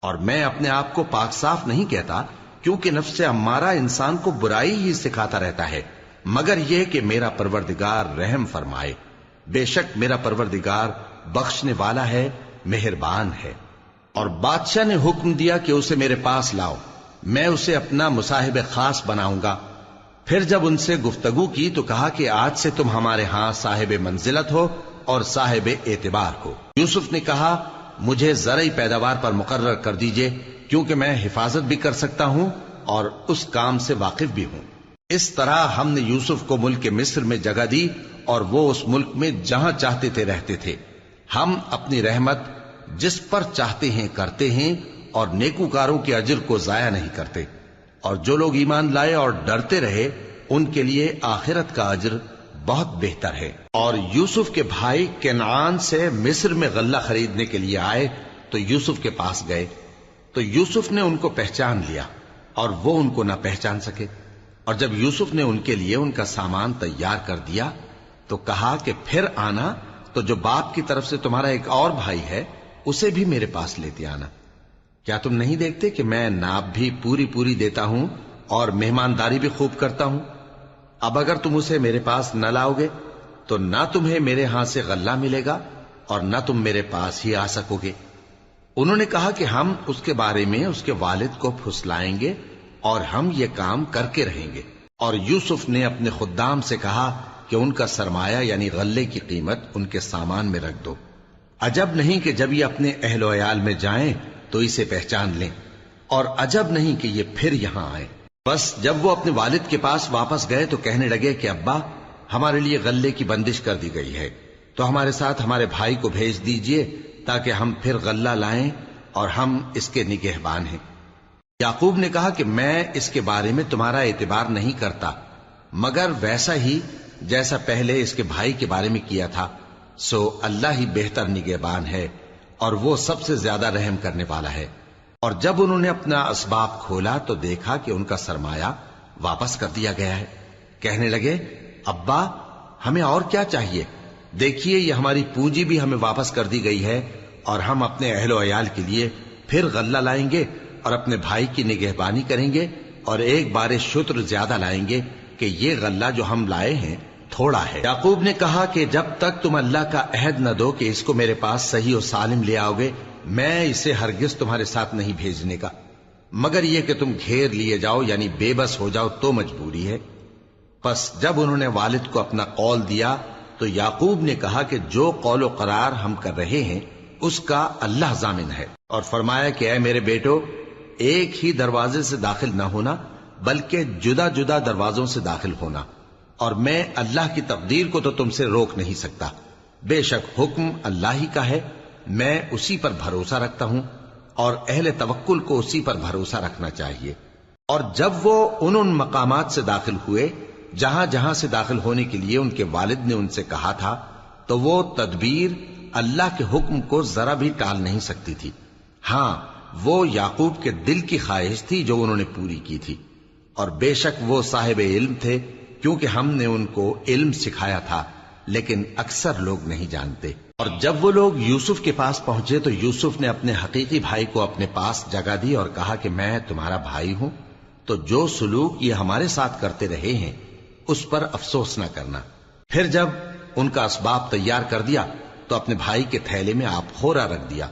اور میں اپنے آپ کو پاک صاف نہیں کہتا، کیونکہ نفس امارہ انسان کو برائی ہی سکھاتا رہتا ہے، مگر یہ کہ میرا پروردگار رحم فرمائے۔ بے شک میرا پروردگار بخشنے والا ہے، مہربان ہے۔ اور بادشاہ نے حکم دیا کہ اسے میرے پاس لاؤ، میں اسے اپنا مصاحب خاص بناؤں گا۔ پھر جب ان سے گفتگو کی تو کہا کہ آج سے تم ہمارے ہاں صاحب منزلت ہو اور صاحب اعتبار ہو۔ یوسف نے کہا مجھے زرعی پیداوار پر مقرر کر دیجئے، کیونکہ میں حفاظت بھی کر سکتا ہوں اور اس کام سے واقف بھی ہوں۔ اس طرح ہم نے یوسف کو ملک مصر میں جگہ دی اور وہ اس ملک میں جہاں چاہتے تھے رہتے تھے۔ ہم اپنی رحمت جس پر چاہتے ہیں کرتے ہیں اور نیکوکاروں کے اجر کو ضائع نہیں کرتے، اور جو لوگ ایمان لائے اور ڈرتے رہے ان کے لیے آخرت کا اجر بہت بہتر ہے۔ اور یوسف کے بھائی کنعان سے مصر میں غلہ خریدنے کے لیے آئے تو یوسف کے پاس گئے، تو یوسف نے ان کو پہچان لیا اور وہ ان کو نہ پہچان سکے۔ اور جب یوسف نے ان کے لیے ان کا سامان تیار کر دیا تو کہا کہ پھر آنا تو جو باپ کی طرف سے تمہارا ایک اور بھائی ہے اسے بھی میرے پاس لیتے آنا۔ کیا تم نہیں دیکھتے کہ میں ناب بھی پوری پوری دیتا ہوں اور مہمانداری بھی خوب کرتا ہوں؟ اب اگر تم اسے میرے پاس نہ لاؤ گے تو نہ تمہیں میرے ہاں سے غلہ ملے گا اور نہ تم میرے پاس ہی آ سکو گے۔ انہوں نے کہا کہ ہم اس کے بارے میں اس کے والد کو پھسلائیں گے اور ہم یہ کام کر کے رہیں گے۔ اور یوسف نے اپنے خدام سے کہا کہ ان کا سرمایہ یعنی غلے کی قیمت ان کے سامان میں رکھ دو۔ عجب نہیں کہ جب یہ اپنے اہل و عیال میں جائیں تو اسے پہچان لیں، اور عجب نہیں کہ یہ پھر یہاں آئے۔ بس جب وہ اپنے والد کے پاس واپس گئے تو کہنے لگے کہ ابا ہمارے لیے غلے کی بندش کر دی گئی ہے، تو ہمارے ساتھ ہمارے بھائی کو بھیج دیجئے تاکہ ہم پھر غلہ لائیں اور ہم اس کے نگہبان ہیں۔ یعقوب نے کہا کہ میں اس کے بارے میں تمہارا اعتبار نہیں کرتا، مگر ویسا ہی جیسا پہلے اس کے بھائی کے بارے میں کیا تھا، سو اللہ ہی بہتر نگہبان ہے اور وہ سب سے زیادہ رحم کرنے والا ہے۔ اور جب انہوں نے اپنا اسباب کھولا تو دیکھا کہ ان کا سرمایہ واپس کر دیا گیا ہے۔ کہنے لگے ابا ہمیں اور کیا چاہیے؟ دیکھیے یہ ہماری پونجی بھی ہمیں واپس کر دی گئی ہے، اور ہم اپنے اہل و عیال کے لیے پھر غلہ لائیں گے اور اپنے بھائی کی نگہبانی کریں گے، اور ایک بار شتر زیادہ لائیں گے کہ یہ غلہ جو ہم لائے ہیں تھوڑا ہے۔ یعقوب نے کہا کہ جب تک تم اللہ کا عہد نہ دو کہ اس کو میرے پاس صحیح و سالم لے آؤ گے، میں اسے ہرگز تمہارے ساتھ نہیں بھیجنے کا، مگر یہ کہ تم گھیر لیے جاؤ یعنی بے بس ہو جاؤ تو مجبوری ہے۔ پس جب انہوں نے والد کو اپنا قول دیا تو یعقوب نے کہا کہ جو قول و قرار ہم کر رہے ہیں اس کا اللہ ضامن ہے، اور فرمایا کہ اے میرے بیٹو ایک ہی دروازے سے داخل نہ ہونا بلکہ جدا جدا دروازوں سے داخل ہونا، اور میں اللہ کی تقدیر کو تو تم سے روک نہیں سکتا، بے شک حکم اللہ ہی کا ہے، میں اسی پر بھروسہ رکھتا ہوں اور اہل توکل کو اسی پر بھروسہ رکھنا چاہیے۔ اور جب وہ ان مقامات سے داخل ہوئے جہاں جہاں سے داخل ہونے کے لیے ان کے والد نے ان سے کہا تھا، تو وہ تدبیر اللہ کے حکم کو ذرا بھی ٹال نہیں سکتی تھی۔ ہاں وہ یعقوب کے دل کی خواہش تھی جو انہوں نے پوری کی تھی، اور بے شک وہ صاحب علم تھے کیونکہ ہم نے ان کو علم سکھایا تھا، لیکن اکثر لوگ نہیں جانتے۔ اور جب وہ لوگ یوسف کے پاس پہنچے تو یوسف نے اپنے حقیقی بھائی کو اپنے پاس جگہ دی اور کہا کہ میں تمہارا بھائی ہوں، تو جو سلوک یہ ہمارے ساتھ کرتے رہے ہیں اس پر افسوس نہ کرنا۔ پھر جب ان کا اسباب تیار کر دیا تو اپنے بھائی کے تھیلے میں آپ خورا رکھ دیا۔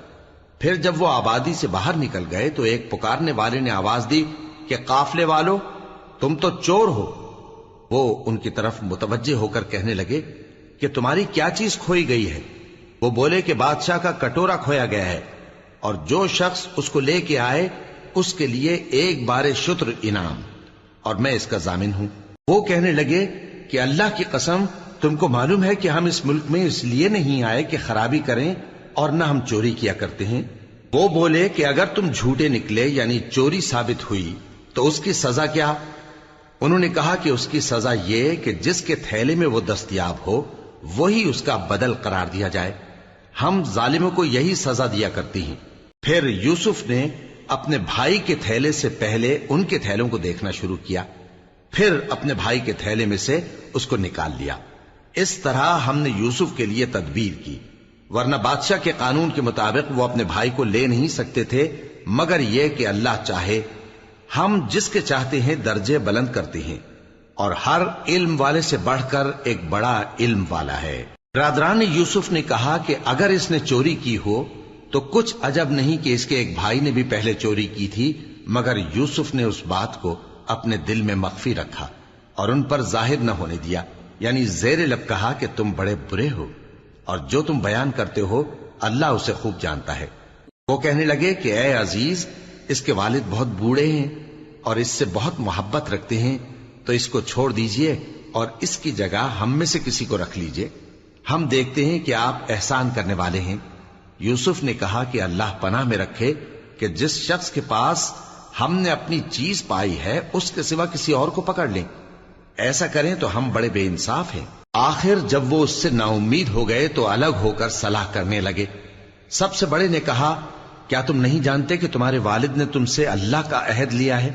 پھر جب وہ آبادی سے باہر نکل گئے تو ایک پکارنے والے نے آواز دی کہ قافلے والو تم تو چور ہو۔ وہ ان کی طرف متوجہ ہو کر کہنے لگے کہ تمہاری کیا چیز کھوئی گئی ہے؟ وہ بولے کہ بادشاہ کا کٹورا کھویا گیا ہے، اور جو شخص اس کو لے کے آئے اس کے لیے ایک بار شتر انعام، اور میں اس کا ضامن ہوں۔ وہ کہنے لگے کہ اللہ کی قسم تم کو معلوم ہے کہ ہم اس ملک میں اس لیے نہیں آئے کہ خرابی کریں اور نہ ہم چوری کیا کرتے ہیں۔ وہ بولے کہ اگر تم جھوٹے نکلے یعنی چوری ثابت ہوئی تو اس کی سزا کیا؟ انہوں نے کہا کہ اس کی سزا یہ کہ جس کے تھیلے میں وہ دستیاب ہو وہی اس کا بدل قرار دیا جائے، ہم ظالموں کو یہی سزا دیا کرتی ہیں۔ پھر یوسف نے اپنے بھائی کے تھیلے سے پہلے ان کے تھیلوں کو دیکھنا شروع کیا، پھر اپنے بھائی کے تھیلے میں سے اس کو نکال لیا۔ اس طرح ہم نے یوسف کے لیے تدبیر کی، ورنہ بادشاہ کے قانون کے مطابق وہ اپنے بھائی کو لے نہیں سکتے تھے مگر یہ کہ اللہ چاہے ہم جس کے چاہتے ہیں درجے بلند کرتے ہیں، اور ہر علم والے سے بڑھ کر ایک بڑا علم والا ہے۔ برادران یوسف نے کہا کہ اگر اس نے چوری کی ہو تو کچھ عجب نہیں کہ اس کے ایک بھائی نے بھی پہلے چوری کی تھی، مگر یوسف نے اس بات کو اپنے دل میں مخفی رکھا اور ان پر ظاہر نہ ہونے دیا، یعنی زیر لب کہا کہ تم بڑے برے ہو اور جو تم بیان کرتے ہو اللہ اسے خوب جانتا ہے۔ وہ کہنے لگے کہ اے عزیز، اس کے والد بہت بوڑھے ہیں اور اس سے بہت محبت رکھتے ہیں، تو اس کو چھوڑ دیجئے اور اس کی جگہ ہم میں سے کسی کو رکھ لیجئے، ہم دیکھتے ہیں کہ آپ احسان کرنے والے ہیں۔ یوسف نے کہا کہ اللہ پناہ میں رکھے کہ جس شخص کے پاس ہم نے اپنی چیز پائی ہے اس کے سوا کسی اور کو پکڑ لیں، ایسا کریں تو ہم بڑے بے انصاف ہیں۔ آخر جب وہ اس سے نا امید ہو گئے تو الگ ہو کر صلاح کرنے لگے۔ سب سے بڑے نے کہا، کیا تم نہیں جانتے کہ تمہارے والد نے تم سے اللہ کا عہد لیا ہے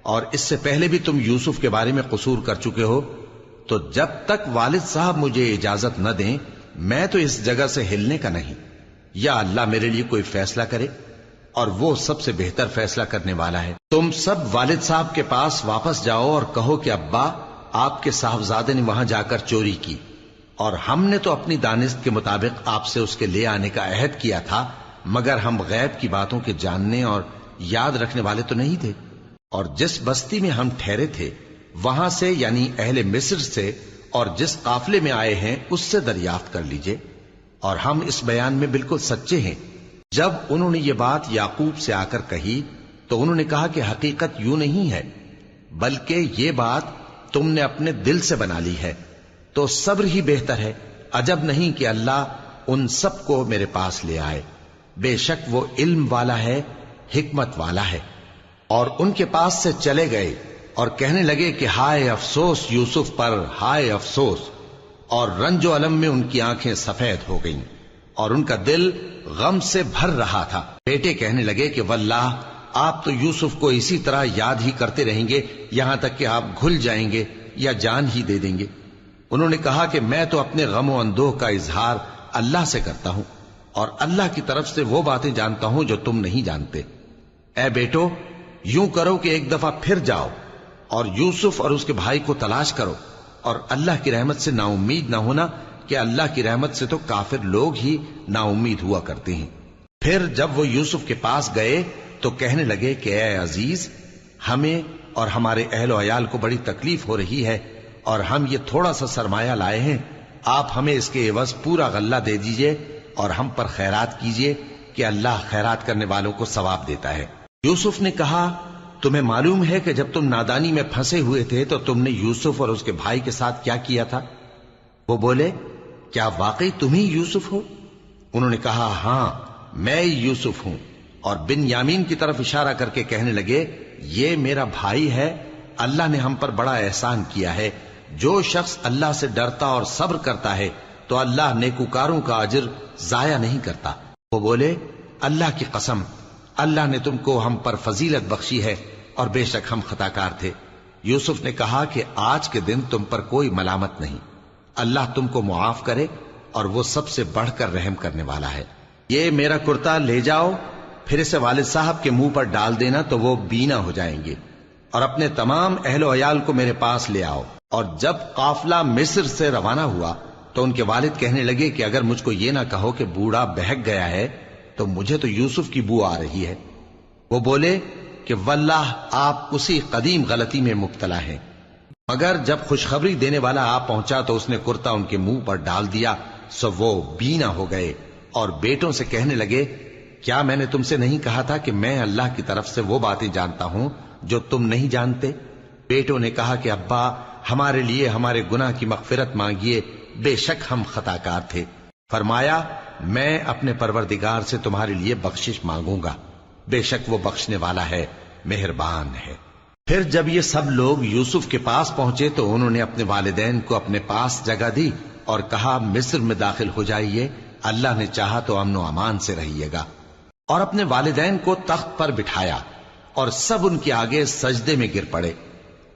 اور اس سے پہلے بھی تم یوسف کے بارے میں قصور کر چکے ہو؟ تو جب تک والد صاحب مجھے اجازت نہ دیں میں تو اس جگہ سے ہلنے کا نہیں، یا اللہ میرے لیے کوئی فیصلہ کرے، اور وہ سب سے بہتر فیصلہ کرنے والا ہے۔ تم سب والد صاحب کے پاس واپس جاؤ اور کہو کہ ابا، آپ کے صاحبزادے نے وہاں جا کر چوری کی، اور ہم نے تو اپنی دانست کے مطابق آپ سے اس کے لے آنے کا عہد کیا تھا، مگر ہم غیب کی باتوں کے جاننے اور یاد رکھنے والے تو نہیں تھے، اور جس بستی میں ہم ٹھہرے تھے وہاں سے، یعنی اہل مصر سے، اور جس قافلے میں آئے ہیں اس سے دریافت کر لیجئے، اور ہم اس بیان میں بالکل سچے ہیں۔ جب انہوں نے یہ بات یعقوب سے آ کر کہی تو انہوں نے کہا کہ حقیقت یوں نہیں ہے، بلکہ یہ بات تم نے اپنے دل سے بنا لی ہے، تو صبر ہی بہتر ہے۔ عجب نہیں کہ اللہ ان سب کو میرے پاس لے آئے، بے شک وہ علم والا ہے، حکمت والا ہے۔ اور ان کے پاس سے چلے گئے اور کہنے لگے کہ ہائے افسوس یوسف پر، ہائے افسوس، اور رنج و الم میں ان کی آنکھیں سفید ہو گئیں اور ان کا دل غم سے بھر رہا تھا۔ بیٹے کہنے لگے کہ واللہ آپ تو یوسف کو اسی طرح یاد ہی کرتے رہیں گے یہاں تک کہ آپ گھل جائیں گے یا جان ہی دے دیں گے۔ انہوں نے کہا کہ میں تو اپنے غم و اندوہ کا اظہار اللہ سے کرتا ہوں، اور اللہ کی طرف سے وہ باتیں جانتا ہوں جو تم نہیں جانتے۔ اے بیٹو، یوں کرو کہ ایک دفعہ پھر جاؤ اور یوسف اور اس کے بھائی کو تلاش کرو، اور اللہ کی رحمت سے نا امید نہ ہونا کہ اللہ کی رحمت سے تو کافر لوگ ہی نا امید ہوا کرتے ہیں۔ پھر جب وہ یوسف کے پاس گئے تو کہنے لگے کہ اے عزیز، ہمیں اور ہمارے اہل و عیال کو بڑی تکلیف ہو رہی ہے، اور ہم یہ تھوڑا سا سرمایہ لائے ہیں، آپ ہمیں اس کے عوض پورا غلہ دے دیجئے اور ہم پر خیرات کیجئے کہ اللہ خیرات کرنے والوں کو ثواب دیتا ہے۔ یوسف نے کہا، تمہیں معلوم ہے کہ جب تم نادانی میں پھنسے ہوئے تھے تو تم نے یوسف اور اس کے بھائی کے ساتھ کیا کیا تھا؟ وہ بولے، کیا واقعی تم ہی یوسف ہو؟ انہوں نے کہا، ہاں میں یوسف ہوں، اور بن یامین کی طرف اشارہ کر کے کہنے لگے، یہ میرا بھائی ہے، اللہ نے ہم پر بڑا احسان کیا ہے۔ جو شخص اللہ سے ڈرتا اور صبر کرتا ہے تو اللہ نیکوکاروں کا اجر ضائع نہیں کرتا۔ وہ بولے، اللہ کی قسم، اللہ نے تم کو ہم پر فضیلت بخشی ہے اور بے شک ہم خطا کار تھے۔ یوسف نے کہا کہ آج کے دن تم پر کوئی ملامت نہیں، اللہ تم کو معاف کرے، اور وہ سب سے بڑھ کر رحم کرنے والا ہے۔ یہ میرا کرتا لے جاؤ، پھر اسے والد صاحب کے منہ پر ڈال دینا تو وہ بینا ہو جائیں گے، اور اپنے تمام اہل و عیال کو میرے پاس لے آؤ۔ اور جب قافلہ مصر سے روانہ ہوا تو ان کے والد کہنے لگے کہ اگر مجھ کو یہ نہ کہو کہ بوڑھا بہک گیا ہے تو مجھے تو یوسف کی بو آ رہی ہے۔ وہ بولے کہ واللہ آپ اسی قدیم غلطی میں مبتلا ہیں۔ مگر جب خوشخبری دینے والا آپ پہنچا تو اس نے کرتا ان کے منہ پر ڈال دیا، سو وہ بینا ہو گئے، اور بیٹوں سے کہنے لگے، کیا میں نے تم سے نہیں کہا تھا کہ میں اللہ کی طرف سے وہ باتیں جانتا ہوں جو تم نہیں جانتے؟ بیٹوں نے کہا کہ ابا، ہمارے لیے ہمارے گناہ کی مغفرت مانگیے، بے شک ہم خطا کار تھے۔ فرمایا، میں اپنے پروردگار سے تمہارے لیے بخشش مانگوں گا، بے شک وہ بخشنے والا ہے، مہربان ہے۔ پھر جب یہ سب لوگ یوسف کے پاس پہنچے تو انہوں نے اپنے والدین کو اپنے پاس جگہ دی اور کہا، مصر میں داخل ہو جائیے، اللہ نے چاہا تو امن و امان سے رہیے گا۔ اور اپنے والدین کو تخت پر بٹھایا اور سب ان کے آگے سجدے میں گر پڑے۔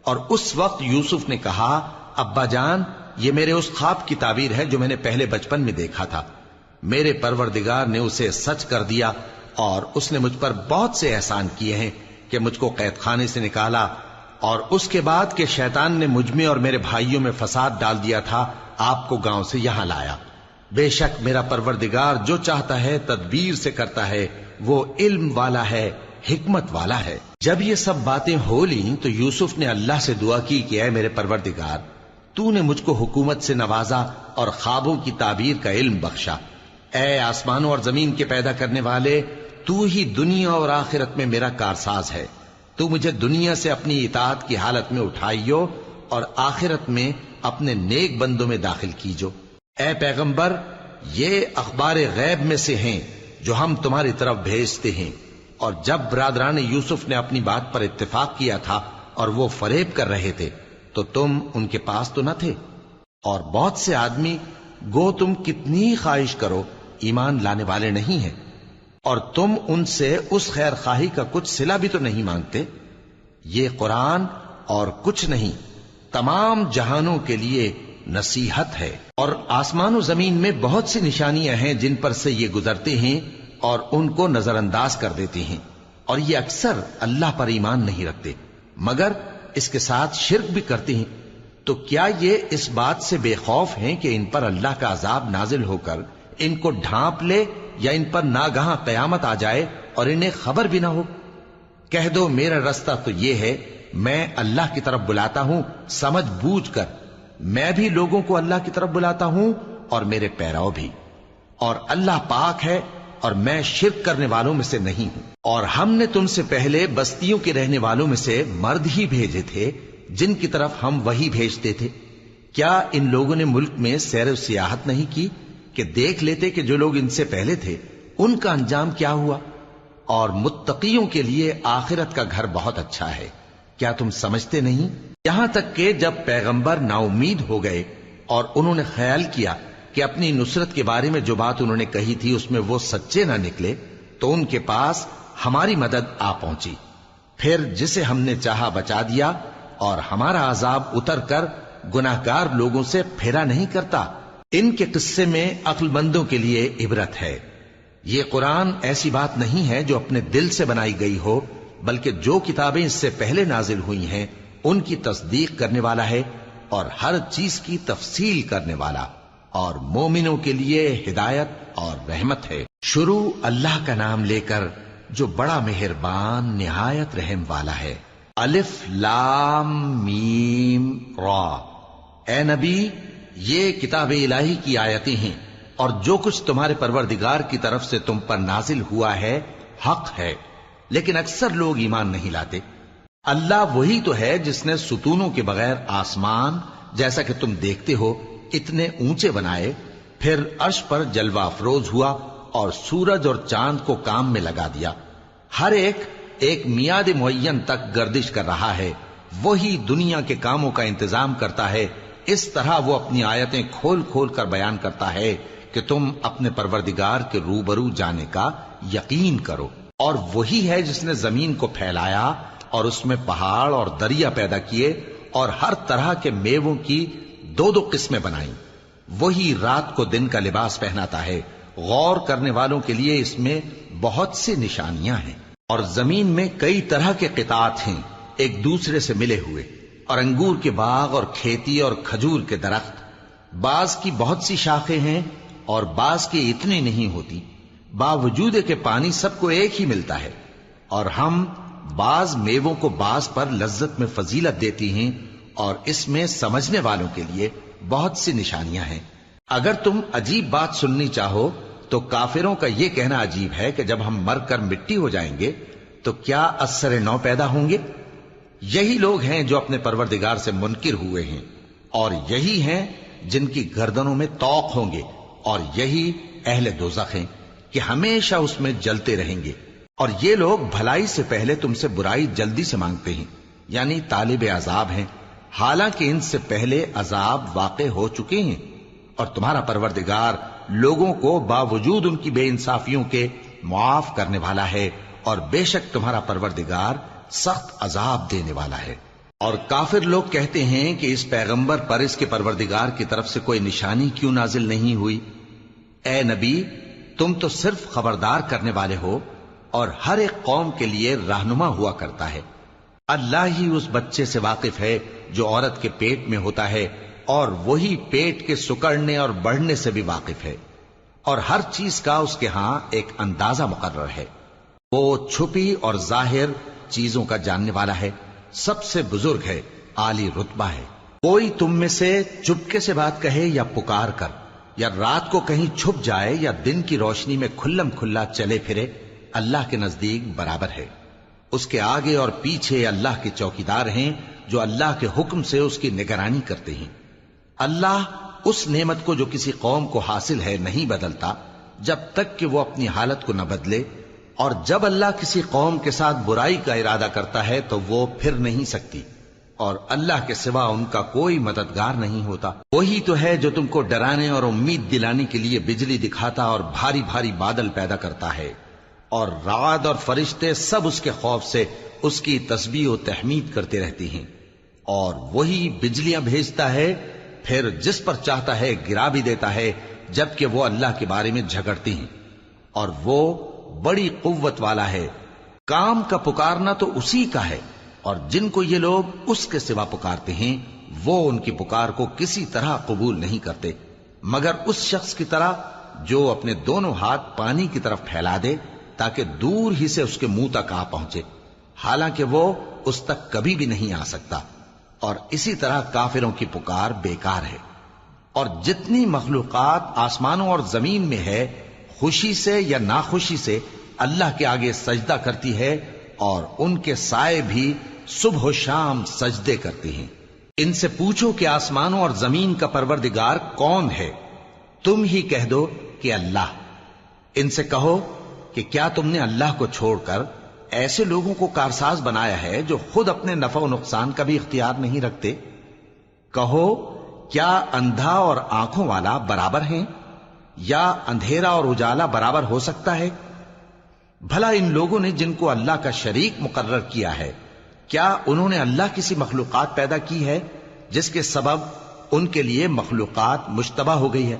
اور اس وقت یوسف نے کہا، ابا جان، یہ میرے اس خواب کی تعبیر ہے جو میں نے پہلے بچپن میں دیکھا تھا، میرے پروردگار نے اسے سچ کر دیا اور اس نے مجھ پر بہت سے احسان کیے ہیں کہ مجھ کو قید خانے سے نکالا، اور اس کے بعد کہ شیطان نے مجھ میں اور میرے بھائیوں میں فساد ڈال دیا تھا آپ کو گاؤں سے یہاں لایا۔ بے شک میرا پروردگار جو چاہتا ہے تدبیر سے کرتا ہے، وہ علم والا ہے، حکمت والا ہے۔ جب یہ سب باتیں ہو لیں تو یوسف نے اللہ سے دعا کی کہ اے میرے پروردگار، تو نے مجھ کو حکومت سے نوازا اور خوابوں کی تعبیر کا علم بخشا۔ اے آسمانوں اور زمین کے پیدا کرنے والے، تو ہی دنیا اور آخرت میں میرا کارساز ہے۔ تو مجھے دنیا سے اپنی اطاعت کی حالت میں اٹھائیو اور آخرت میں اپنے نیک بندوں میں داخل کیجو۔ اے پیغمبر، یہ اخبار غیب میں سے ہیں جو ہم تمہاری طرف بھیجتے ہیں۔ اور جب برادران یوسف نے اپنی بات پر اتفاق کیا تھا اور وہ فریب کر رہے تھے تو تم ان کے پاس تو نہ تھے، اور بہت سے آدمی گو تم کتنی خواہش کرو ایمان لانے والے نہیں ہیں، اور تم ان سے اس خیر خواہی کا کچھ صلہ بھی تو نہیں مانگتے۔ یہ قرآن اور کچھ نہیں تمام جہانوں کے لیے نصیحت ہے، اور آسمان و زمین میں بہت سی نشانیاں ہیں جن پر سے یہ گزرتے ہیں اور ان کو نظر انداز کر دیتے ہیں، اور یہ اکثر اللہ پر ایمان نہیں رکھتے مگر اس کے ساتھ شرک بھی کرتے ہیں۔ تو کیا یہ اس بات سے بے خوف ہیں کہ ان پر اللہ کا عذاب نازل ہو کر ان کو ڈھانپ لے، یا ان پر ناگہاں قیامت آ جائے اور انہیں خبر بھی نہ ہو؟ کہہ دو میرا رستہ تو یہ ہے، میں اللہ کی طرف بلاتا ہوں سمجھ بوجھ کر، میں بھی لوگوں کو اللہ کی طرف بلاتا ہوں اور میرے پیراؤ بھی، اور اللہ پاک ہے اور میں شرک کرنے والوں میں سے نہیں ہوں۔ اور ہم نے تم سے پہلے بستیوں کے رہنے والوں میں سے مرد ہی بھیجے تھے جن کی طرف ہم وہی بھیجتے تھے۔ کیا ان لوگوں نے ملک میں سیر و سیاحت نہیں کی کہ دیکھ لیتے کہ جو لوگ ان سے پہلے تھے ان کا انجام کیا ہوا؟ اور متقیوں کے لیے آخرت کا گھر بہت اچھا ہے، کیا تم سمجھتے نہیں؟ یہاں تک کہ جب پیغمبر نا امید ہو گئے اور انہوں نے خیال کیا کہ اپنی نصرت کے بارے میں جو بات انہوں نے کہی تھی اس میں وہ سچے نہ نکلے، تو ان کے پاس ہماری مدد آ پہنچی، پھر جسے ہم نے چاہا بچا دیا، اور ہمارا عذاب اتر کر گناہگار لوگوں سے پھیرا نہیں کرتا۔ ان کے قصے میں عقل مندوں کے لیے عبرت ہے۔ یہ قرآن ایسی بات نہیں ہے جو اپنے دل سے بنائی گئی ہو، بلکہ جو کتابیں اس سے پہلے نازل ہوئی ہیں ان کی تصدیق کرنے والا ہے، اور ہر چیز کی تفصیل کرنے والا، اور مومنوں کے لیے ہدایت اور رحمت ہے۔ شروع اللہ کا نام لے کر جو بڑا مہربان نہایت رحم والا ہے۔ الف لام میم را۔ اے نبی، یہ کتاب الہی کی آیتیں ہیں، اور جو کچھ تمہارے پروردگار کی طرف سے تم پر نازل ہوا ہے حق ہے، لیکن اکثر لوگ ایمان نہیں لاتے۔ اللہ وہی تو ہے جس نے ستونوں کے بغیر آسمان جیسا کہ تم دیکھتے ہو اتنے اونچے بنائے، پھر عرش پر جلوہ افروز ہوا اور سورج اور چاند کو کام میں لگا دیا، ہر ایک میعاد معین تک گردش کر رہا ہے۔ وہی دنیا کے کاموں کا انتظام کرتا ہے، اس طرح وہ اپنی آیتیں کھول کھول کر بیان کرتا ہے کہ تم اپنے پروردگار کے روبرو جانے کا یقین کرو۔ اور وہی ہے جس نے زمین کو پھیلایا اور اس میں پہاڑ اور دریا پیدا کیے اور ہر طرح کے میووں کی دو دو قسمیں بنائیں۔ وہی رات کو دن کا لباس پہناتا ہے، غور کرنے والوں کے لیے اس میں بہت سی نشانیاں ہیں۔ اور زمین میں کئی طرح کے قطعات ہیں ایک دوسرے سے ملے ہوئے، اور انگور کے باغ اور کھیتی اور کھجور کے درخت، بعض کی بہت سی شاخیں ہیں اور بعض کی اتنی نہیں ہوتی، باوجود کہ پانی سب کو ایک ہی ملتا ہے۔ اور ہم بعض میووں کو بعض پر لذت میں فضیلت دیتی ہیں، اور اس میں سمجھنے والوں کے لیے بہت سی نشانیاں ہیں۔ اگر تم عجیب بات سننی چاہو تو کافروں کا یہ کہنا عجیب ہے کہ جب ہم مر کر مٹی ہو جائیں گے تو کیا اثر نو پیدا ہوں گے؟ یہی لوگ ہیں جو اپنے پروردگار سے منکر ہوئے ہیں، اور یہی ہیں جن کی گردنوں میں طوق ہوں گے، اور یہی اہل دوزخ ہیں کہ ہمیشہ اس میں جلتے رہیں گے۔ اور یہ لوگ بھلائی سے پہلے تم سے برائی جلدی سے مانگتے ہیں، یعنی طالب عذاب ہیں، حالانکہ ان سے پہلے عذاب واقع ہو چکے ہیں۔ اور تمہارا پروردگار لوگوں کو باوجود ان کی بے انصافیوں کے معاف کرنے والا ہے، اور بے شک تمہارا پروردگار سخت عذاب دینے والا ہے۔ اور کافر لوگ کہتے ہیں کہ اس پیغمبر پر اس کے پروردگار کی طرف سے کوئی نشانی کیوں نازل نہیں ہوئی؟ اے نبی، تم تو صرف خبردار کرنے والے ہو، اور ہر ایک قوم کے لیے رہنما ہوا کرتا ہے۔ اللہ ہی اس بچے سے واقف ہے جو عورت کے پیٹ میں ہوتا ہے، اور وہی پیٹ کے سکڑنے اور بڑھنے سے بھی واقف ہے، اور ہر چیز کا اس کے ہاں ایک اندازہ مقرر ہے۔ وہ چھپی اور ظاہر چیزوں کا جاننے والا ہے، سب سے بزرگ ہے، عالی رتبہ ہے۔ کوئی تم میں سے چپکے سے بات کہے یا پکار کر، یا رات کو کہیں چھپ جائے یا دن کی روشنی میں کھلم کھلا چلے پھرے، اللہ کے نزدیک برابر ہے۔ اس کے آگے اور پیچھے اللہ کے چوکیدار ہیں جو اللہ کے حکم سے اس کی نگرانی کرتے ہیں۔ اللہ اس نعمت کو جو کسی قوم کو حاصل ہے نہیں بدلتا جب تک کہ وہ اپنی حالت کو نہ بدلے، اور جب اللہ کسی قوم کے ساتھ برائی کا ارادہ کرتا ہے تو وہ پھر نہیں سکتی، اور اللہ کے سوا ان کا کوئی مددگار نہیں ہوتا۔ وہی تو ہے جو تم کو ڈرانے اور امید دلانے کے لیے بجلی دکھاتا اور بھاری بھاری بادل پیدا کرتا ہے، اور رعد اور فرشتے سب اس کے خوف سے اس کی تسبیح و تحمید کرتے رہتے ہیں۔ اور وہی بجلیاں بھیجتا ہے، پھر جس پر چاہتا ہے گرا بھی دیتا ہے، جبکہ وہ اللہ کے بارے میں جھگڑتے ہیں، اور وہ بڑی قوت والا ہے۔ کام کا پکارنا تو اسی کا ہے، اور جن کو یہ لوگ اس کے سوا پکارتے ہیں وہ ان کی پکار کو کسی طرح قبول نہیں کرتے، مگر اس شخص کی طرح جو اپنے دونوں ہاتھ پانی کی طرف پھیلا دے تاکہ دور ہی سے اس کے منہ تک آ پہنچے، حالانکہ وہ اس تک کبھی بھی نہیں آ سکتا۔ اور اسی طرح کافروں کی پکار بیکار ہے۔ اور جتنی مخلوقات آسمانوں اور زمین میں ہے، خوشی سے یا ناخوشی سے اللہ کے آگے سجدہ کرتی ہے، اور ان کے سائے بھی صبح و شام سجدے کرتے ہیں۔ ان سے پوچھو کہ آسمانوں اور زمین کا پروردگار کون ہے؟ تم ہی کہہ دو کہ اللہ۔ ان سے کہو کہ کیا تم نے اللہ کو چھوڑ کر ایسے لوگوں کو کارساز بنایا ہے جو خود اپنے نفع و نقصان کا بھی اختیار نہیں رکھتے؟ کہو کیا اندھا اور آنکھوں والا برابر ہیں، یا اندھیرا اور اجالا برابر ہو سکتا ہے؟ بھلا ان لوگوں نے جن کو اللہ کا شریک مقرر کیا ہے، کیا انہوں نے اللہ کسی مخلوقات پیدا کی ہے جس کے سبب ان کے لیے مخلوقات مشتبہ ہو گئی ہے؟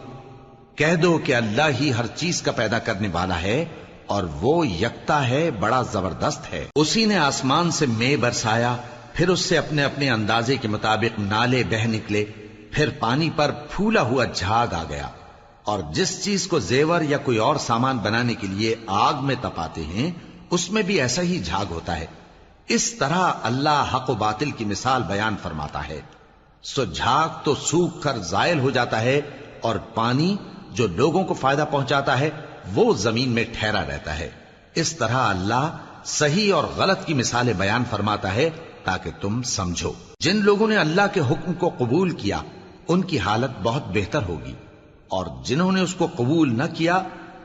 کہہ دو کہ اللہ ہی ہر چیز کا پیدا کرنے والا ہے، اور وہ یکتا ہے، بڑا زبردست ہے۔ اسی نے آسمان سے مے برسایا، پھر اس سے اپنے اپنے اندازے کے مطابق نالے بہ نکلے، پھر پانی پر پھولا ہوا جھاگ آ گیا۔ اور جس چیز کو زیور یا کوئی اور سامان بنانے کے لیے آگ میں تپاتے ہیں اس میں بھی ایسا ہی جھاگ ہوتا ہے۔ اس طرح اللہ حق و باطل کی مثال بیان فرماتا ہے۔ سو جھاگ تو سوکھ کر زائل ہو جاتا ہے، اور پانی جو لوگوں کو فائدہ پہنچاتا ہے وہ زمین میں ٹھہرا رہتا ہے۔ اس طرح اللہ صحیح اور غلط کی مثالیں بیان فرماتا ہے تاکہ تم سمجھو۔ جن لوگوں نے اللہ کے حکم کو قبول کیا ان کی حالت بہت بہتر ہوگی، اور جنہوں نے اس کو قبول نہ کیا،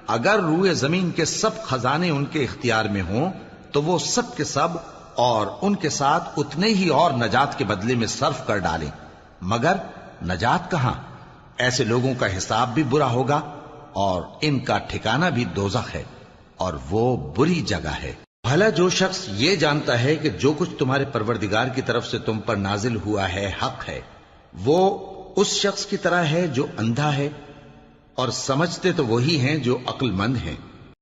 اگر روئے زمین کے سب خزانے ان کے اختیار میں ہوں تو وہ سب کے سب اور ان کے ساتھ اتنے ہی اور نجات کے بدلے میں صرف کر ڈالیں، مگر نجات کہاں؟ ایسے لوگوں کا حساب بھی برا ہوگا، اور ان کا ٹھکانہ بھی دوزخ ہے، اور وہ بری جگہ ہے۔ بھلا جو شخص یہ جانتا ہے کہ جو کچھ تمہارے پروردگار کی طرف سے تم پر نازل ہوا ہے حق ہے، وہ اس شخص کی طرح ہے جو اندھا ہے، اور سمجھتے تو وہی ہیں جو عقل مند ہیں،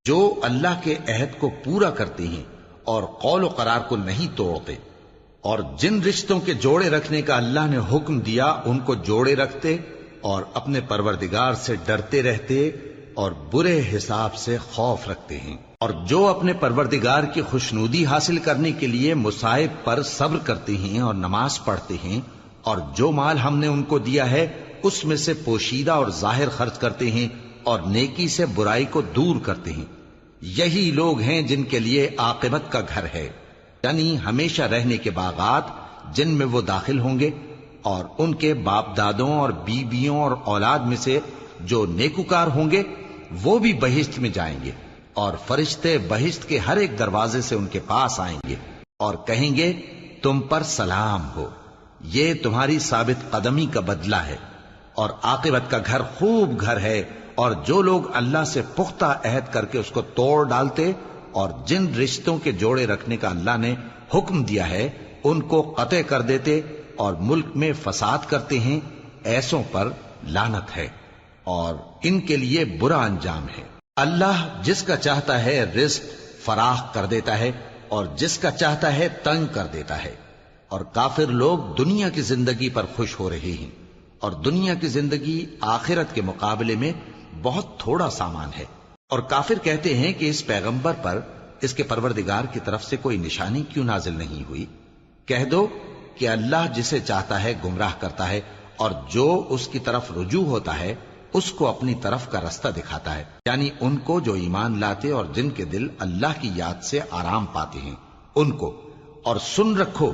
جو اللہ کے عہد کو پورا کرتے ہیں اور قول و قرار کو نہیں توڑتے، اور جن رشتوں کے جوڑے رکھنے کا اللہ نے حکم دیا ان کو جوڑے رکھتے، اور اپنے پروردگار سے ڈرتے رہتے اور برے حساب سے خوف رکھتے ہیں، اور جو اپنے پروردگار کی خوشنودی حاصل کرنے کے لیے مصائب پر صبر کرتے ہیں اور نماز پڑھتے ہیں، اور جو مال ہم نے ان کو دیا ہے اس میں سے پوشیدہ اور ظاہر خرچ کرتے ہیں، اور نیکی سے برائی کو دور کرتے ہیں۔ یہی لوگ ہیں جن کے لیے عاقبت کا گھر ہے، یعنی ہمیشہ رہنے کے باغات جن میں وہ داخل ہوں گے، اور ان کے باپ دادوں اور بیویوں اور اولاد میں سے جو نیکوکار ہوں گے وہ بھی بہشت میں جائیں گے، اور فرشتے بہشت کے ہر ایک دروازے سے ان کے پاس آئیں گے اور کہیں گے تم پر سلام ہو، یہ تمہاری ثابت قدمی کا بدلہ ہے، اور عاقبت کا گھر خوب گھر ہے۔ اور جو لوگ اللہ سے پختہ عہد کر کے اس کو توڑ ڈالتے اور جن رشتوں کے جوڑے رکھنے کا اللہ نے حکم دیا ہے ان کو قطع کر دیتے اور ملک میں فساد کرتے ہیں، ایسوں پر لعنت ہے اور ان کے لیے برا انجام ہے۔ اللہ جس کا چاہتا ہے رزق فراخ کر دیتا ہے اور جس کا چاہتا ہے تنگ کر دیتا ہے. اور کافر لوگ دنیا کی زندگی پر خوش ہو رہے ہیں اور دنیا کی زندگی آخرت کے مقابلے میں بہت تھوڑا سامان ہے. اور کافر کہتے ہیں کہ اس پیغمبر پر اس کے پروردگار کی طرف سے کوئی نشانی کیوں نازل نہیں ہوئی؟ کہہ دو کہ اللہ جسے چاہتا ہے گمراہ کرتا ہے اور جو اس کی طرف رجوع ہوتا ہے اس کو اپنی طرف کا رستہ دکھاتا ہے، یعنی ان کو جو ایمان لاتے اور جن کے دل اللہ کی یاد سے آرام پاتے ہیں ان کو. اور سن رکھو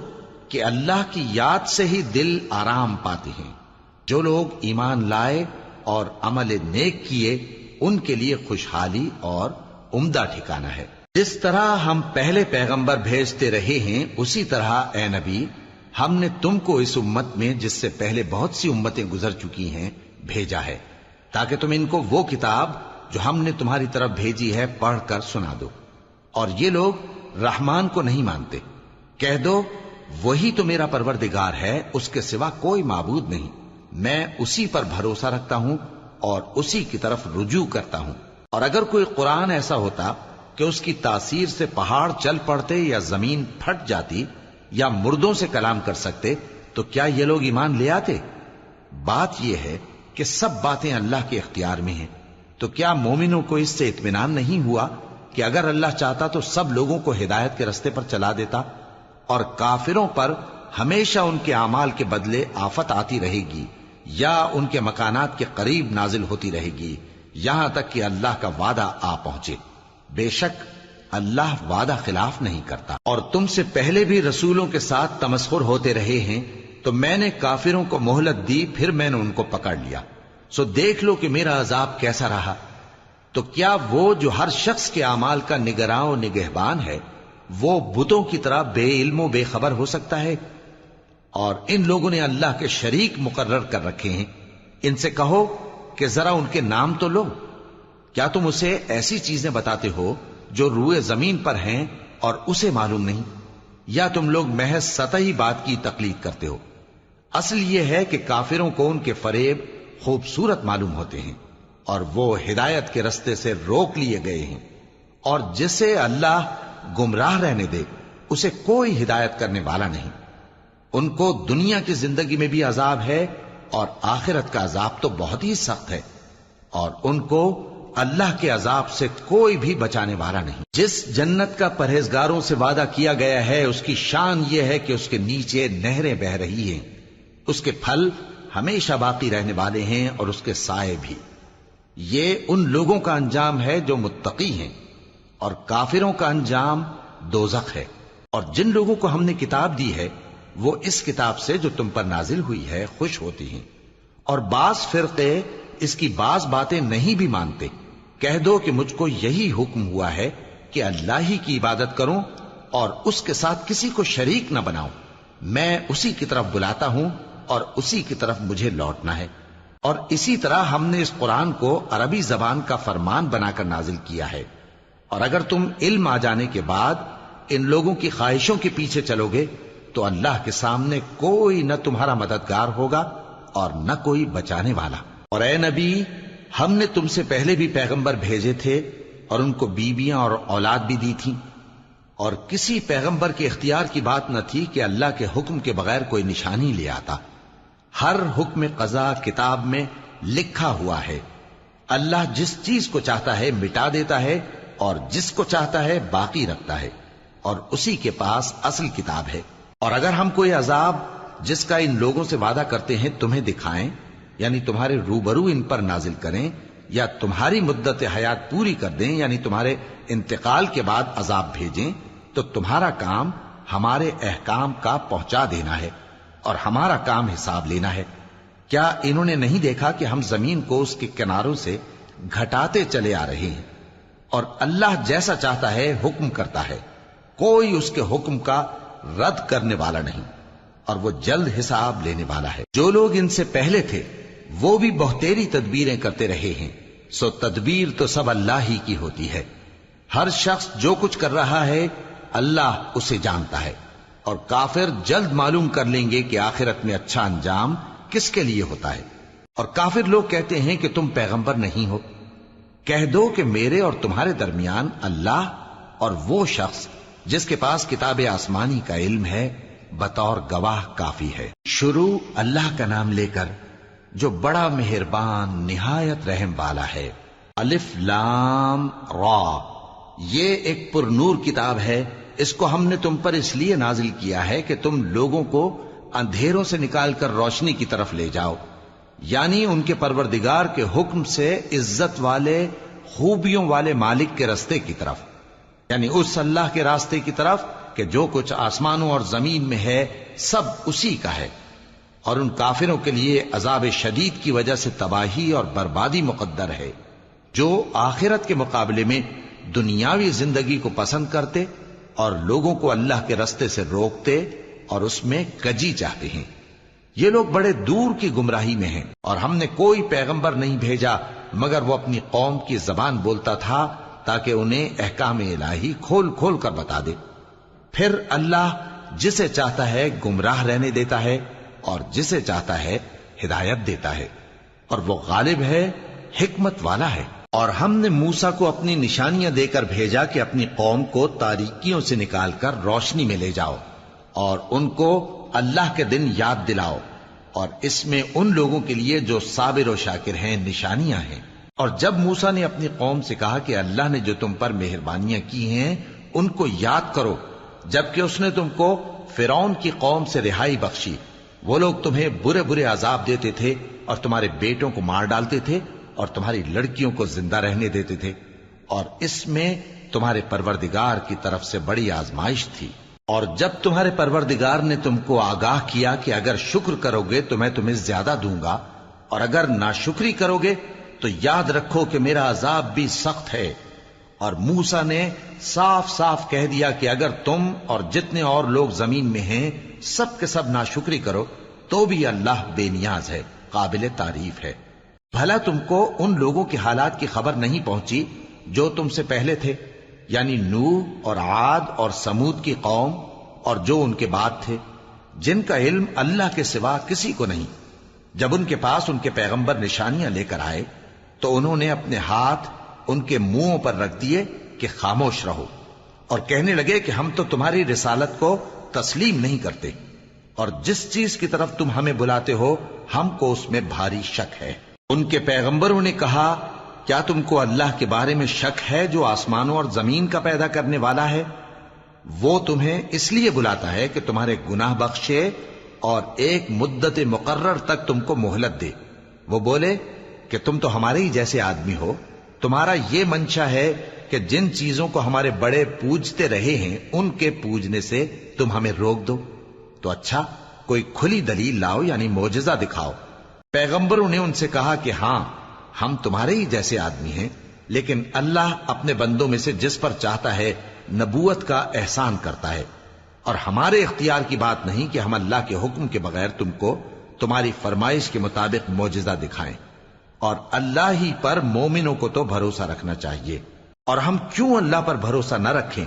کہ اللہ کی یاد سے ہی دل آرام پاتے ہیں. جو لوگ ایمان لائے اور عمل نیک کیے ان کے لیے خوشحالی اور عمدہ ٹھکانہ ہے. جس طرح ہم پہلے پیغمبر بھیجتے رہے ہیں اسی طرح اے نبی ہم نے تم کو اس امت میں جس سے پہلے بہت سی امتیں گزر چکی ہیں بھیجا ہے تاکہ تم ان کو وہ کتاب جو ہم نے تمہاری طرف بھیجی ہے پڑھ کر سنا دو. اور یہ لوگ رحمان کو نہیں مانتے. کہہ دو وہی تو میرا پروردگار ہے، اس کے سوا کوئی معبود نہیں. میں اسی پر بھروسہ رکھتا ہوں اور اسی کی طرف رجوع کرتا ہوں. اور اگر کوئی قرآن ایسا ہوتا کہ اس کی تاثیر سے پہاڑ چل پڑتے یا زمین پھٹ جاتی یا مردوں سے کلام کر سکتے تو کیا یہ لوگ ایمان لے آتے؟ بات یہ ہے کہ سب باتیں اللہ کے اختیار میں ہیں. تو کیا مومنوں کو اس سے اطمینان نہیں ہوا کہ اگر اللہ چاہتا تو سب لوگوں کو ہدایت کے رستے پر چلا دیتا؟ اور کافروں پر ہمیشہ ان کے اعمال کے بدلے آفت آتی رہے گی یا ان کے مکانات کے قریب نازل ہوتی رہے گی یہاں تک کہ اللہ کا وعدہ آ پہنچے. بے شک اللہ وعدہ خلاف نہیں کرتا. اور تم سے پہلے بھی رسولوں کے ساتھ تمسخر ہوتے رہے ہیں تو میں نے کافروں کو مہلت دی، پھر میں نے ان کو پکڑ لیا. سو دیکھ لو کہ میرا عذاب کیسا رہا. تو کیا وہ جو ہر شخص کے اعمال کا نگراں و نگہبان ہے وہ بتوں کی طرح بے علم و بے خبر ہو سکتا ہے؟ اور ان لوگوں نے اللہ کے شریک مقرر کر رکھے ہیں. ان سے کہو کہ ذرا ان کے نام تو لو. کیا تم اسے ایسی چیزیں بتاتے ہو جو روئے زمین پر ہیں اور اسے معلوم نہیں؟ یا تم لوگ محض سطحی بات کی تقلید کرتے ہو؟ اصل یہ ہے کہ کافروں کو ان کے فریب خوبصورت معلوم ہوتے ہیں اور وہ ہدایت کے رستے سے روک لیے گئے ہیں. اور جسے اللہ گمراہ رہنے دے اسے کوئی ہدایت کرنے والا نہیں. ان کو دنیا کی زندگی میں بھی عذاب ہے اور آخرت کا عذاب تو بہت ہی سخت ہے، اور ان کو اللہ کے عذاب سے کوئی بھی بچانے والا نہیں. جس جنت کا پرہیزگاروں سے وعدہ کیا گیا ہے اس کی شان یہ ہے کہ اس کے نیچے نہریں بہ رہی ہیں، اس کے پھل ہمیشہ باقی رہنے والے ہیں اور اس کے سائے بھی. یہ ان لوگوں کا انجام ہے جو متقی ہیں، اور کافروں کا انجام دوزخ ہے. اور جن لوگوں کو ہم نے کتاب دی ہے وہ اس کتاب سے جو تم پر نازل ہوئی ہے خوش ہوتی ہیں، اور بعض فرقے اس کی بعض باتیں نہیں بھی مانتے. کہہ دو کہ مجھ کو یہی حکم ہوا ہے کہ اللہ ہی کی عبادت کروں اور اس کے ساتھ کسی کو شریک نہ بناؤں. میں اسی کی طرف بلاتا ہوں اور اسی کی طرف مجھے لوٹنا ہے. اور اسی طرح ہم نے اس قرآن کو عربی زبان کا فرمان بنا کر نازل کیا ہے. اور اگر تم علم آ جانے کے بعد ان لوگوں کی خواہشوں کے پیچھے چلو گے تو اللہ کے سامنے کوئی نہ تمہارا مددگار ہوگا اور نہ کوئی بچانے والا. اور اے نبی ہم نے تم سے پہلے بھی پیغمبر بھیجے تھے اور ان کو بیویاں اور اولاد بھی دی تھیں، اور کسی پیغمبر کے اختیار کی بات نہ تھی کہ اللہ کے حکم کے بغیر کوئی نشانی لے آتا. ہر حکم قضا کتاب میں لکھا ہوا ہے. اللہ جس چیز کو چاہتا ہے مٹا دیتا ہے اور جس کو چاہتا ہے باقی رکھتا ہے، اور اسی کے پاس اصل کتاب ہے. اور اگر ہم کوئی عذاب جس کا ان لوگوں سے وعدہ کرتے ہیں تمہیں دکھائیں، یعنی تمہارے روبرو ان پر نازل کریں، یا تمہاری مدت حیات پوری کر دیں یعنی تمہارے انتقال کے بعد عذاب بھیجیں، تو تمہارا کام ہمارے احکام کا پہنچا دینا ہے اور ہمارا کام حساب لینا ہے. کیا انہوں نے نہیں دیکھا کہ ہم زمین کو اس کے کناروں سے گھٹاتے چلے آ رہے ہیں؟ اور اللہ جیسا چاہتا ہے حکم کرتا ہے، کوئی اس کے حکم کا رد کرنے والا نہیں، اور وہ جلد حساب لینے والا ہے. جو لوگ ان سے پہلے تھے وہ بھی بہتیری تدبیریں کرتے رہے ہیں، سو تدبیر تو سب اللہ ہی کی ہوتی ہے. ہر شخص جو کچھ کر رہا ہے اللہ اسے جانتا ہے. اور کافر جلد معلوم کر لیں گے کہ آخرت میں اچھا انجام کس کے لیے ہوتا ہے. اور کافر لوگ کہتے ہیں کہ تم پیغمبر نہیں ہو. کہہ دو کہ میرے اور تمہارے درمیان اللہ اور وہ شخص جس کے پاس کتاب آسمانی کا علم ہے بطور گواہ کافی ہے۔ شروع اللہ کا نام لے کر جو بڑا مہربان نہایت رحم والا ہے۔ الف لام را، یہ ایک پر نور کتاب ہے، اس کو ہم نے تم پر اس لیے نازل کیا ہے کہ تم لوگوں کو اندھیروں سے نکال کر روشنی کی طرف لے جاؤ، یعنی ان کے پروردگار کے حکم سے عزت والے خوبیوں والے مالک کے راستے کی طرف، یعنی اس اللہ کے راستے کی طرف کہ جو کچھ آسمانوں اور زمین میں ہے سب اسی کا ہے۔ اور ان کافروں کے لیے عذاب شدید کی وجہ سے تباہی اور بربادی مقدر ہے، جو آخرت کے مقابلے میں دنیاوی زندگی کو پسند کرتے اور لوگوں کو اللہ کے راستے سے روکتے اور اس میں کجی چاہتے ہیں۔ یہ لوگ بڑے دور کی گمراہی میں ہیں، اور ہم نے کوئی پیغمبر نہیں بھیجا مگر وہ اپنی قوم کی زبان بولتا تھا تاکہ انہیں احکام الہی کھول کھول کر بتا دے۔ پھر اللہ جسے چاہتا ہے گمراہ رہنے دیتا ہے اور جسے چاہتا ہے ہدایت دیتا ہے، اور وہ غالب ہے، حکمت والا ہے۔ اور ہم نے موسیٰ کو اپنی نشانیاں دے کر بھیجا کہ اپنی قوم کو تاریکیوں سے نکال کر روشنی میں لے جاؤ اور ان کو اللہ کے دن یاد دلاؤ، اور اس میں ان لوگوں کے لیے جو صابر و شاکر ہیں نشانیاں ہیں۔ اور جب موسیٰ نے اپنی قوم سے کہا کہ اللہ نے جو تم پر مہربانیاں کی ہیں ان کو یاد کرو، جبکہ اس نے تم کو فرعون کی قوم سے رہائی بخشی، وہ لوگ تمہیں برے برے عذاب دیتے تھے اور تمہارے بیٹوں کو مار ڈالتے تھے اور تمہاری لڑکیوں کو زندہ رہنے دیتے تھے، اور اس میں تمہارے پروردگار کی طرف سے بڑی آزمائش تھی۔ اور جب تمہارے پروردگار نے تم کو آگاہ کیا کہ اگر شکر کرو گے تو میں تمہیں زیادہ دوں گا، اور اگر ناشکری کرو گے تو یاد رکھو کہ میرا عذاب بھی سخت ہے۔ اور موسیٰ نے صاف صاف کہہ دیا کہ اگر تم اور جتنے اور لوگ زمین میں ہیں سب کے سب ناشکری کرو تو بھی اللہ بے نیاز ہے، قابل تعریف ہے۔ بھلا تم کو ان لوگوں کی حالات کی خبر نہیں پہنچی جو تم سے پہلے تھے، یعنی نوح اور عاد اور سمود کی قوم اور جو ان کے بعد تھے، جن کا علم اللہ کے سوا کسی کو نہیں۔ جب ان کے پاس ان کے پیغمبر نشانیاں لے کر آئے تو انہوں نے اپنے ہاتھ ان کے منہوں پر رکھ دیے کہ خاموش رہو، اور کہنے لگے کہ ہم تو تمہاری رسالت کو تسلیم نہیں کرتے، اور جس چیز کی طرف تم ہمیں بلاتے ہو ہم کو اس میں بھاری شک ہے۔ ان کے پیغمبروں نے کہا کیا تم کو اللہ کے بارے میں شک ہے جو آسمانوں اور زمین کا پیدا کرنے والا ہے؟ وہ تمہیں اس لیے بلاتا ہے کہ تمہارے گناہ بخشے اور ایک مدت مقرر تک تم کو مہلت دے۔ وہ بولے کہ تم تو ہمارے ہی جیسے آدمی ہو، تمہارا یہ منشا ہے کہ جن چیزوں کو ہمارے بڑے پوجتے رہے ہیں ان کے پوجنے سے تم ہمیں روک دو، تو اچھا کوئی کھلی دلیل لاؤ، یعنی معجزہ دکھاؤ۔ پیغمبروں نے ان سے کہا کہ ہاں ہم تمہارے ہی جیسے آدمی ہیں، لیکن اللہ اپنے بندوں میں سے جس پر چاہتا ہے نبوت کا احسان کرتا ہے، اور ہمارے اختیار کی بات نہیں کہ ہم اللہ کے حکم کے بغیر تم کو تمہاری فرمائش کے مطابق معجزہ دکھائیں، اور اللہ ہی پر مومنوں کو تو بھروسہ رکھنا چاہیے۔ اور ہم کیوں اللہ پر بھروسہ نہ رکھیں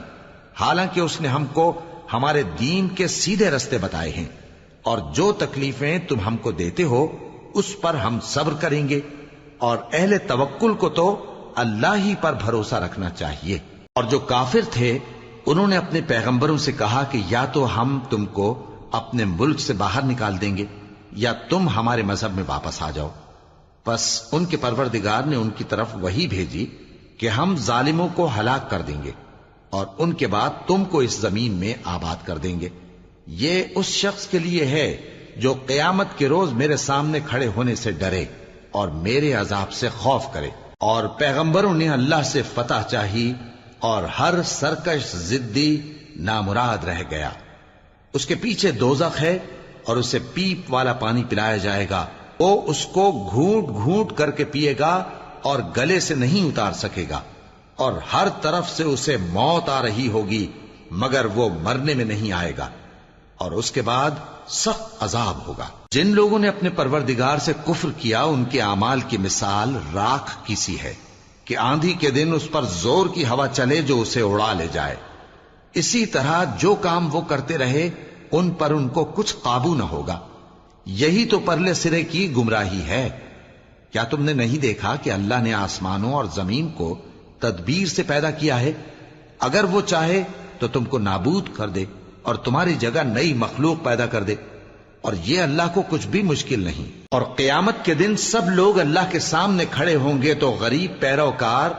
حالانکہ اس نے ہم کو ہمارے دین کے سیدھے رستے بتائے ہیں، اور جو تکلیفیں تم ہم کو دیتے ہو اس پر ہم صبر کریں گے، اور اہل توکل کو تو اللہ ہی پر بھروسہ رکھنا چاہیے۔ اور جو کافر تھے انہوں نے اپنے پیغمبروں سے کہا کہ یا تو ہم تم کو اپنے ملک سے باہر نکال دیں گے یا تم ہمارے مذہب میں واپس آ جاؤ۔ پس ان کے پروردگار نے ان کی طرف وحی بھیجی کہ ہم ظالموں کو ہلاک کر دیں گے اور ان کے بعد تم کو اس زمین میں آباد کر دیں گے۔ یہ اس شخص کے لیے ہے جو قیامت کے روز میرے سامنے کھڑے ہونے سے ڈرے اور میرے عذاب سے خوف کرے۔ اور پیغمبروں نے اللہ سے فتح چاہی اور ہر سرکش ضدی نامراد رہ گیا۔ اس کے پیچھے دوزخ ہے اور اسے پیپ والا پانی پلایا جائے گا، وہ اس کو گھونٹ گھونٹ کر کے پیے گا اور گلے سے نہیں اتار سکے گا، اور ہر طرف سے اسے موت آ رہی ہوگی مگر وہ مرنے میں نہیں آئے گا، اور اس کے بعد سخت عذاب ہوگا۔ جن لوگوں نے اپنے پروردگار سے کفر کیا ان کے اعمال کی مثال راکھ کی سی ہے کہ آندھی کے دن اس پر زور کی ہوا چلے جو اسے اڑا لے جائے۔ اسی طرح جو کام وہ کرتے رہے ان پر ان کو کچھ قابو نہ ہوگا۔ یہی تو پرلے سرے کی گمراہی ہے۔ کیا تم نے نہیں دیکھا کہ اللہ نے آسمانوں اور زمین کو تدبیر سے پیدا کیا ہے؟ اگر وہ چاہے تو تم کو نابود کر دے اور تمہاری جگہ نئی مخلوق پیدا کر دے، اور یہ اللہ کو کچھ بھی مشکل نہیں۔ اور قیامت کے دن سب لوگ اللہ کے سامنے کھڑے ہوں گے تو غریب پیروکار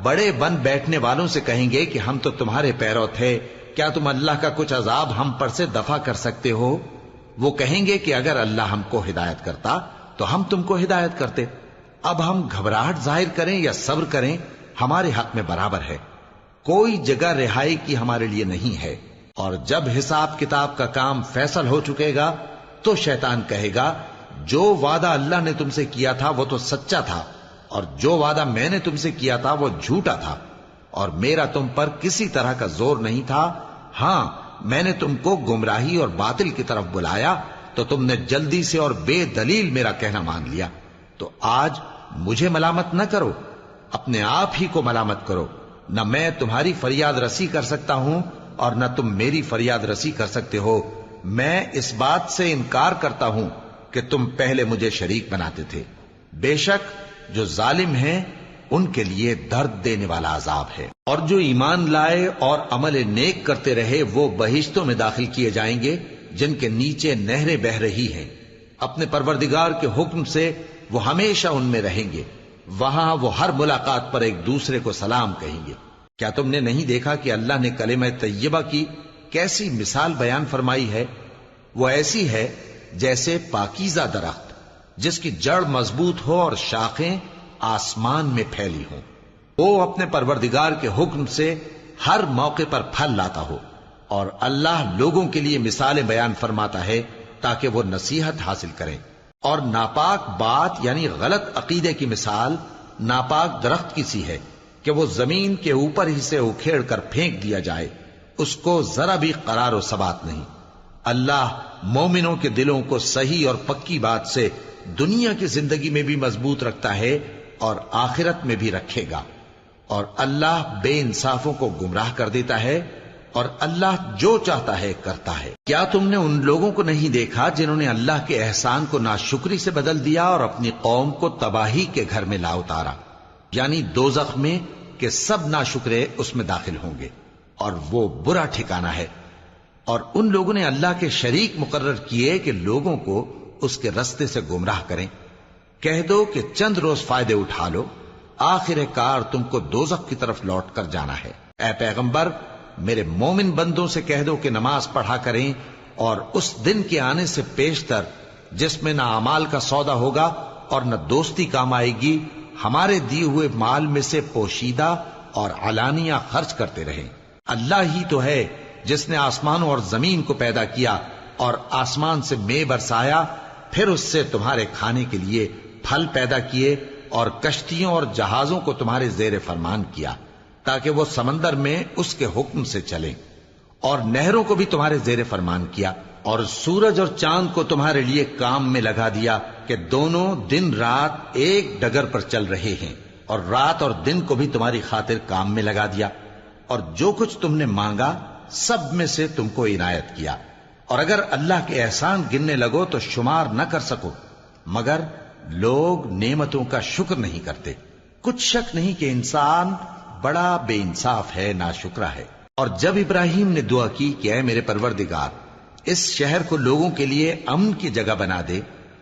بڑے بن بیٹھنے والوں سے کہیں گے کہ ہم تو تمہارے پیرو تھے، کیا تم اللہ کا کچھ عذاب ہم پر سے دفع کر سکتے ہو؟ وہ کہیں گے کہ اگر اللہ ہم کو ہدایت کرتا تو ہم تم کو ہدایت کرتے۔ اب ہم گھبراہٹ ظاہر کریں یا صبر کریں ہمارے حق میں برابر ہے، کوئی جگہ رہائی کی ہمارے لیے نہیں ہے۔ اور جب حساب کتاب کا کام فیصل ہو چکے گا تو شیطان کہے گا جو وعدہ اللہ نے تم سے کیا تھا وہ تو سچا تھا، اور جو وعدہ میں نے تم سے کیا تھا وہ جھوٹا تھا، اور میرا تم پر کسی طرح کا زور نہیں تھا۔ ہاں، میں نے تم کو گمراہی اور باطل کی طرف بلایا تو تم نے جلدی سے اور بے دلیل میرا کہنا مان لیا۔ تو آج مجھے ملامت نہ کرو، اپنے آپ ہی کو ملامت کرو۔ نہ میں تمہاری فریاد رسی کر سکتا ہوں اور نہ تم میری فریاد رسی کر سکتے ہو۔ میں اس بات سے انکار کرتا ہوں کہ تم پہلے مجھے شریک بناتے تھے۔ بے شک جو ظالم ہیں ان کے لیے درد دینے والا عذاب ہے۔ اور جو ایمان لائے اور عمل نیک کرتے رہے وہ بہشتوں میں داخل کیے جائیں گے جن کے نیچے نہریں بہہ رہی ہیں۔ اپنے پروردگار کے حکم سے وہ ہمیشہ ان میں رہیں گے، وہاں وہ ہر ملاقات پر ایک دوسرے کو سلام کہیں گے۔ کیا تم نے نہیں دیکھا کہ اللہ نے کلمہ طیبہ کی کیسی مثال بیان فرمائی ہے؟ وہ ایسی ہے جیسے پاکیزہ درخت جس کی جڑ مضبوط ہو اور شاخیں آسمان میں پھیلی ہوں۔ وہ اپنے پروردگار کے حکم سے ہر موقع پر پھل لاتا ہو، اور اللہ لوگوں کے لیے مثالیں بیان فرماتا ہے تاکہ وہ نصیحت حاصل کریں۔ اور ناپاک بات یعنی غلط عقیدے کی مثال ناپاک درخت کی سی ہے کہ وہ زمین کے اوپر ہی سے اکھیڑ کر پھینک دیا جائے، اس کو ذرا بھی قرار و ثبات نہیں۔ اللہ مومنوں کے دلوں کو صحیح اور پکی بات سے دنیا کی زندگی میں بھی مضبوط رکھتا ہے اور آخرت میں بھی رکھے گا، اور اللہ بے انصافوں کو گمراہ کر دیتا ہے، اور اللہ جو چاہتا ہے کرتا ہے۔ کیا تم نے ان لوگوں کو نہیں دیکھا جنہوں نے اللہ کے احسان کو ناشکری سے بدل دیا اور اپنی قوم کو تباہی کے گھر میں لا اتارا، یعنی دوزخ میں، کہ سب ناشکرے اس میں داخل ہوں گے اور وہ برا ٹھکانہ ہے۔ اور ان لوگوں نے اللہ کے شریک مقرر کیے کہ لوگوں کو اس کے رستے سے گمراہ کریں۔ کہہ دو کہ چند روز فائدے اٹھا لو، آخر کار تم کو دوزخ کی طرف لوٹ کر جانا ہے۔ اے پیغمبر، میرے مومن بندوں سے کہہ دو کہ نماز پڑھا کریں، اور اس دن کے آنے سے پیشتر جس میں نہ اعمال کا سودا ہوگا اور نہ دوستی کام آئے گی، ہمارے دیے ہوئے مال میں سے پوشیدہ اور علانیہ خرچ کرتے رہیں۔ اللہ ہی تو ہے جس نے آسمانوں اور زمین کو پیدا کیا اور آسمان سے مے برسایا، پھر اس سے تمہارے کھانے کے لیے پھل پیدا کیے، اور کشتیوں اور جہازوں کو تمہارے زیر فرمان کیا تاکہ وہ سمندر میں اس کے حکم سے چلیں، اور نہروں کو بھی تمہارے زیر فرمان کیا، اور سورج اور چاند کو تمہارے لیے کام میں لگا دیا کہ دونوں دن رات ایک ڈگر پر چل رہے ہیں، اور رات اور دن کو بھی تمہاری خاطر کام میں لگا دیا، اور جو کچھ تم نے مانگا سب میں سے تم کو عنایت کیا۔ اور اگر اللہ کے احسان گننے لگو تو شمار نہ کر سکو، مگر لوگ نعمتوں کا شکر نہیں کرتے۔ کچھ شک نہیں کہ انسان بڑا بے انصاف ہے، ناشکرا ہے۔ اور جب ابراہیم نے دعا کی کہ اے میرے پروردگار، اس شہر کو لوگوں کے لیے امن کی جگہ بنا دے،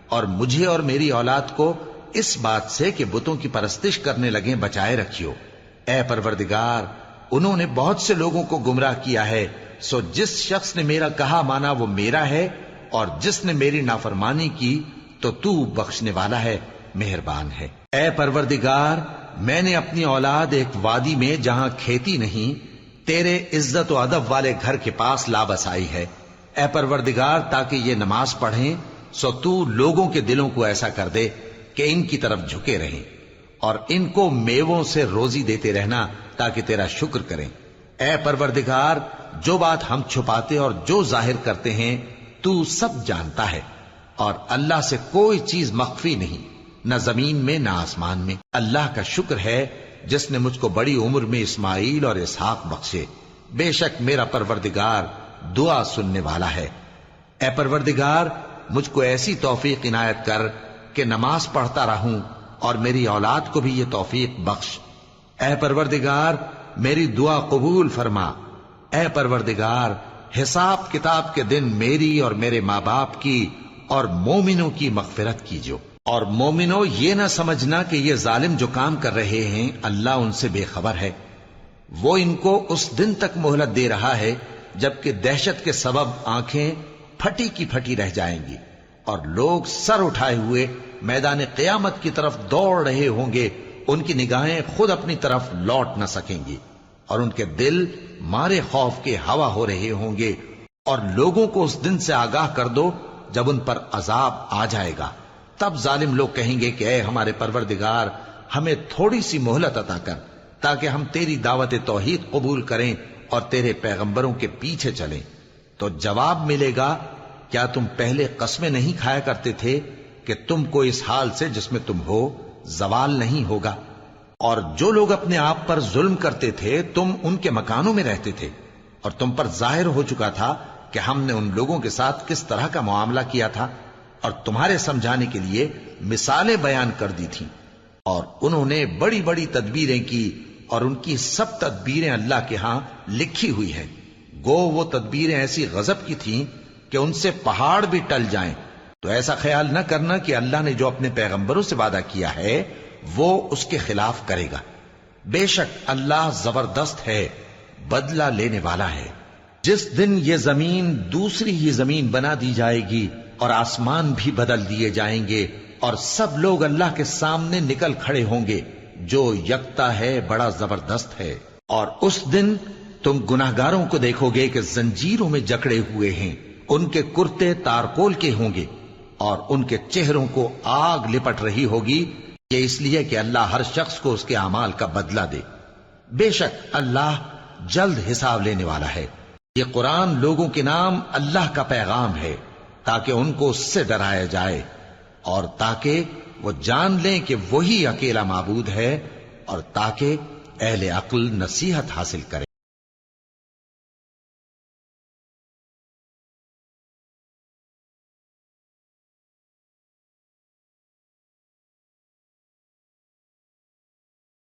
اور مجھے اور میری اولاد کو اس بات سے کہ بتوں کی پرستش کرنے لگیں بچائے رکھیو۔ اے پروردگار، انہوں نے بہت سے لوگوں کو گمراہ کیا ہے، سو جس شخص نے میرا کہا مانا وہ میرا ہے، اور جس نے میری نافرمانی کی تو تو بخشنے والا ہے، مہربان ہے۔ اے پروردگار، میں نے اپنی اولاد ایک وادی میں جہاں کھیتی نہیں، تیرے عزت و ادب والے گھر کے پاس لا بسائی ہے۔ اے پروردگار، تاکہ یہ نماز پڑھیں، سو تو لوگوں کے دلوں کو ایسا کر دے کہ ان کی طرف جھکے رہیں، اور ان کو میووں سے روزی دیتے رہنا تاکہ تیرا شکر کریں۔ اے پروردگار، جو بات ہم چھپاتے اور جو ظاہر کرتے ہیں تو سب جانتا ہے، اور اللہ سے کوئی چیز مخفی نہیں، نہ زمین میں نہ آسمان میں۔ اللہ کا شکر ہے جس نے مجھ کو بڑی عمر میں اسماعیل اور اسحاق بخشے، بے شک میرا پروردگار دعا سننے والا ہے۔ اے پروردگار، مجھ کو ایسی توفیق عنایت کر کہ نماز پڑھتا رہوں، اور میری اولاد کو بھی یہ توفیق بخش۔ اے پروردگار، میری دعا قبول فرما۔ اے پروردگار، حساب کتاب کے دن میری اور میرے ماں باپ کی اور مومنوں کی مغفرت کیجو۔ اور مومنوں، یہ نہ سمجھنا کہ یہ ظالم جو کام کر رہے ہیں اللہ ان سے بے خبر ہے۔ وہ ان کو اس دن تک مہلت دے رہا ہے جبکہ دہشت کے سبب آنکھیں پھٹی کی پھٹی رہ جائیں گی اور لوگ سر اٹھائے ہوئے میدان قیامت کی طرف دوڑ رہے ہوں گے۔ ان کی نگاہیں خود اپنی طرف لوٹ نہ سکیں گی اور ان کے دل مارے خوف کے ہوا ہو رہے ہوں گے۔ اور لوگوں کو اس دن سے آگاہ کر دو جب ان پر عذاب آ جائے گا۔ تب ظالم لوگ کہیں گے کہ اے ہمارے پروردگار، ہمیں تھوڑی سی مہلت عطا کر تاکہ ہم تیری دعوت توحید قبول کریں اور تیرے پیغمبروں کے پیچھے چلیں۔ تو جواب ملے گا، کیا تم پہلے قسمیں نہیں کھایا کرتے تھے کہ تم کو اس حال سے جس میں تم ہو زوال نہیں ہوگا؟ اور جو لوگ اپنے آپ پر ظلم کرتے تھے تم ان کے مکانوں میں رہتے تھے، اور تم پر ظاہر ہو چکا تھا کہ ہم نے ان لوگوں کے ساتھ کس طرح کا معاملہ کیا تھا، اور تمہارے سمجھانے کے لیے مثالیں بیان کر دی تھیں۔ اور انہوں نے بڑی بڑی تدبیریں کی، اور ان کی سب تدبیریں اللہ کے ہاں لکھی ہوئی ہیں۔ گو وہ تدبیریں ایسی غضب کی تھیں کہ ان سے پہاڑ بھی ٹل جائیں۔ تو ایسا خیال نہ کرنا کہ اللہ نے جو اپنے پیغمبروں سے وعدہ کیا ہے وہ اس کے خلاف کرے گا۔ بے شک اللہ زبردست ہے، بدلہ لینے والا ہے۔ جس دن یہ زمین دوسری ہی زمین بنا دی جائے گی اور آسمان بھی بدل دیے جائیں گے اور سب لوگ اللہ کے سامنے نکل کھڑے ہوں گے جو یکتا ہے، بڑا زبردست ہے۔ اور اس دن تم گناہگاروں کو دیکھو گے کہ زنجیروں میں جکڑے ہوئے ہیں، ان کے کرتے تارکول کے ہوں گے اور ان کے چہروں کو آگ لپٹ رہی ہوگی، یہ اس لیے کہ اللہ ہر شخص کو اس کے اعمال کا بدلہ دے۔ بے شک اللہ جلد حساب لینے والا ہے۔ یہ قرآن لوگوں کے نام اللہ کا پیغام ہے تاکہ ان کو اس سے ڈرایا جائے اور تاکہ وہ جان لیں کہ وہی اکیلا معبود ہے، اور تاکہ اہل عقل نصیحت حاصل کریں۔